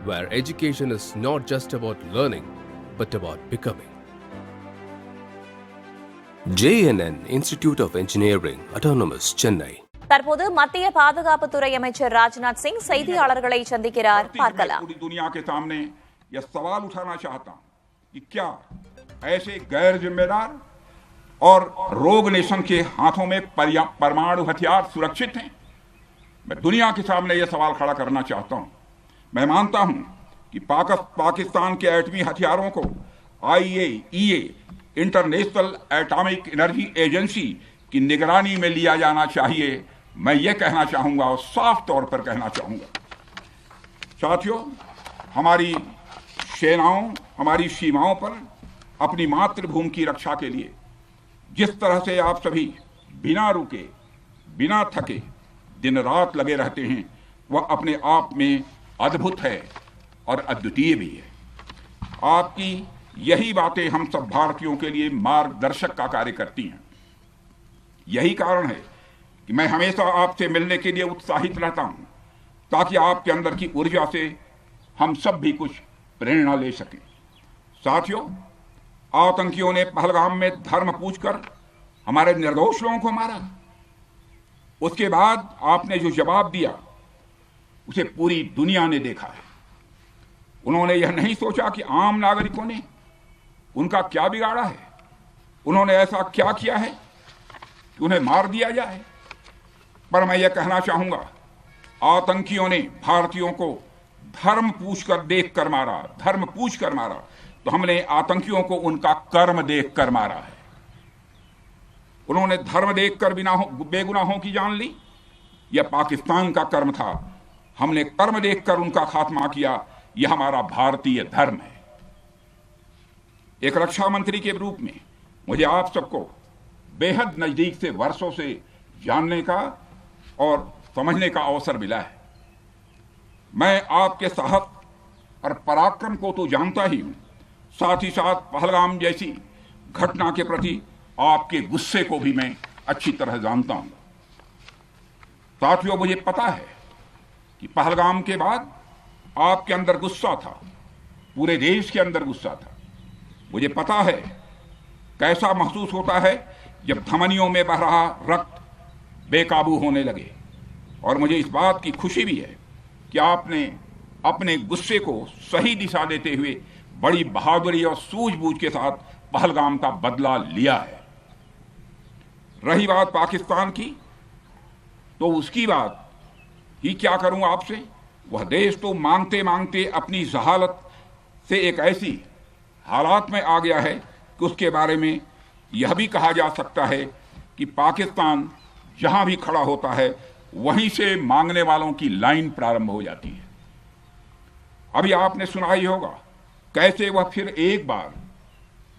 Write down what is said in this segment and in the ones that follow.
where education is not just about learning, but about becoming. JNN Institute of Engineering, Autonomous, Chennai. தற்போது மத்திய பாதுகாப்புத்துறை அமைச்சர் ராஜ்நாத் சிங் செய்தியாளர்களை சந்திக்கிறார். பார்க்கலாம். पूरी दुनिया के सामने यह सवाल उठाना चाहता हूं कि क्या ऐसे गैर जिम्मेदार और रोग नेशन के हाथों में परमाणु हथियार सुरक्षित हैं? मैं दुनिया के सामने यह सवाल खड़ा करना चाहता हूं। मैं मानता हूं कि पाकिस्तान के एटमी हथियारों को IAEA international atomic energy agency की निगरानी में लिया जाना चाहिए। मैं ये कहना चाहूंगा और साफ तौर पर कहना चाहूंगा, साथियों, हमारी सेनाओं, हमारी सीमाओं पर अपनी मातृभूमि की रक्षा के लिए जिस तरह से आप सभी बिना रुके, बिना थके दिन रात लगे रहते हैं, वह अपने आप में अद्भुत है और अद्वितीय भी है। आपकी यही बातें हम सब भारतीयों के लिए मार्गदर्शक का कार्य करती हैं। यही कारण है कि मैं हमेशा आपसे मिलने के लिए उत्साहित रहता हूं, ताकि आपके अंदर की ऊर्जा से हम सब भी कुछ प्रेरणा ले सकें। साथियों, आतंकियों ने पहलगाम में धर्म पूछकर हमारे निर्दोष लोगों को मारा। उसके बाद आपने जो जवाब दिया उसे पूरी दुनिया ने देखा है। उन्होंने यह नहीं सोचा कि आम नागरिकों ने उनका क्या बिगाड़ा है, उन्होंने ऐसा क्या किया है कि उन्हें मार दिया जाए। पर मैं यह कहना चाहूंगा, आतंकियों ने भारतीयों को धर्म पूछकर देखकर मारा, धर्म पूछकर मारा, तो हमने आतंकियों को उनका कर्म देखकर मारा है। उन्होंने धर्म देखकर बेगुनाहों की जान ली, यह पाकिस्तान का कर्म था। हमने कर्म देखकर उनका खात्मा किया, यह हमारा भारतीय धर्म है। एक रक्षा मंत्री के रूप में मुझे आप सबको बेहद नजदीक से वर्षों से जानने का और समझने का अवसर मिला है। मैं आपके साहस और पराक्रम को तो जानता ही हूं, साथ ही साथ पहलगाम जैसी घटना के प्रति आपके गुस्से को भी मैं अच्छी तरह जानता हूं। साथियों, मुझे पता है कि पहलगाम के बाद आपके अंदर गुस्सा था, पूरे देश के अंदर गुस्सा था। मुझे पता है कैसा महसूस होता है जब धमनियों में बह रहा रक्त बेकाबू होने लगे। और मुझे इस बात की खुशी भी है कि आपने अपने गुस्से को सही दिशा देते हुए बड़ी बहादुरी और सूझबूझ के साथ पहलगाम का बदला लिया है। रही बात पाकिस्तान की, तो उसकी बात ही क्या करूं आपसे। वह देश तो मांगते मांगते अपनी जहालत से एक ऐसी हालात में आ गया है कि उसके बारे में यह भी कहा जा सकता है कि पाकिस्तान जहां भी खड़ा होता है वहीं से मांगने वालों की लाइन प्रारंभ हो जाती है। अभी आपने सुना ही होगा कैसे वह फिर एक बार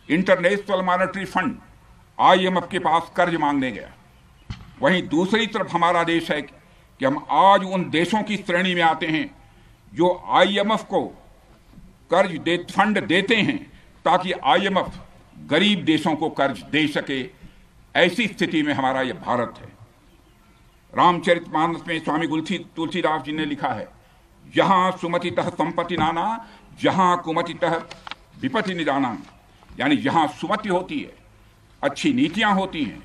इंटरनेशनल मॉनेटरी फंड IMF के पास कर्ज मांगने गया। वहीं दूसरी तरफ हमारा देश है कि हम आज उन देशों की श्रेणी में आते हैं जो IMF को फंड देते हैं ताकि IMF गरीब देशों को कर्ज दे सके। ऐसी स्थिति में हमारा यह भारत है। रामचरितमानस में स्वामी तुलसीदास जी ने लिखा है, जहां सुमतितः संपत्ति नाना, जहां कुमतितः विपत्ति निदाना। यानी जहां सुमति होती है, अच्छी नीतियां होती हैं,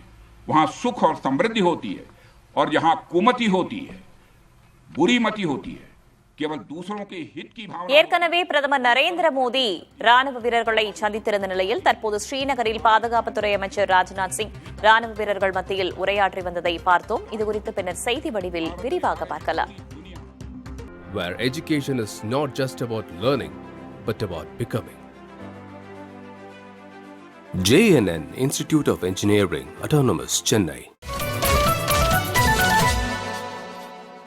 वहां सुख और समृद्धि होती है, और जहां कुमति होती है, बुरी मति होती है, केवल दूसरों के हित की भावना। ஏற்கனவே பிரதமர் நரேந்திர மோடி ராணுவ வீரர்களை சந்தித்திருந்த நிலையில் தற்போது ஸ்ரீநகரில் பாதுகாப்புத்துறை அமைச்சர் ராஜ்நாத் சிங் ராணுவ வீரர்கள் மத்தியில் உரையாற்றி வந்ததை பார்த்தோம். இதுகுறித்து பின்னர் செய்தி வடிவில் விரிவாக பார்க்கலாம். Where education is not just about learning, but about becoming. JNN Institute of Engineering, Autonomous, Chennai.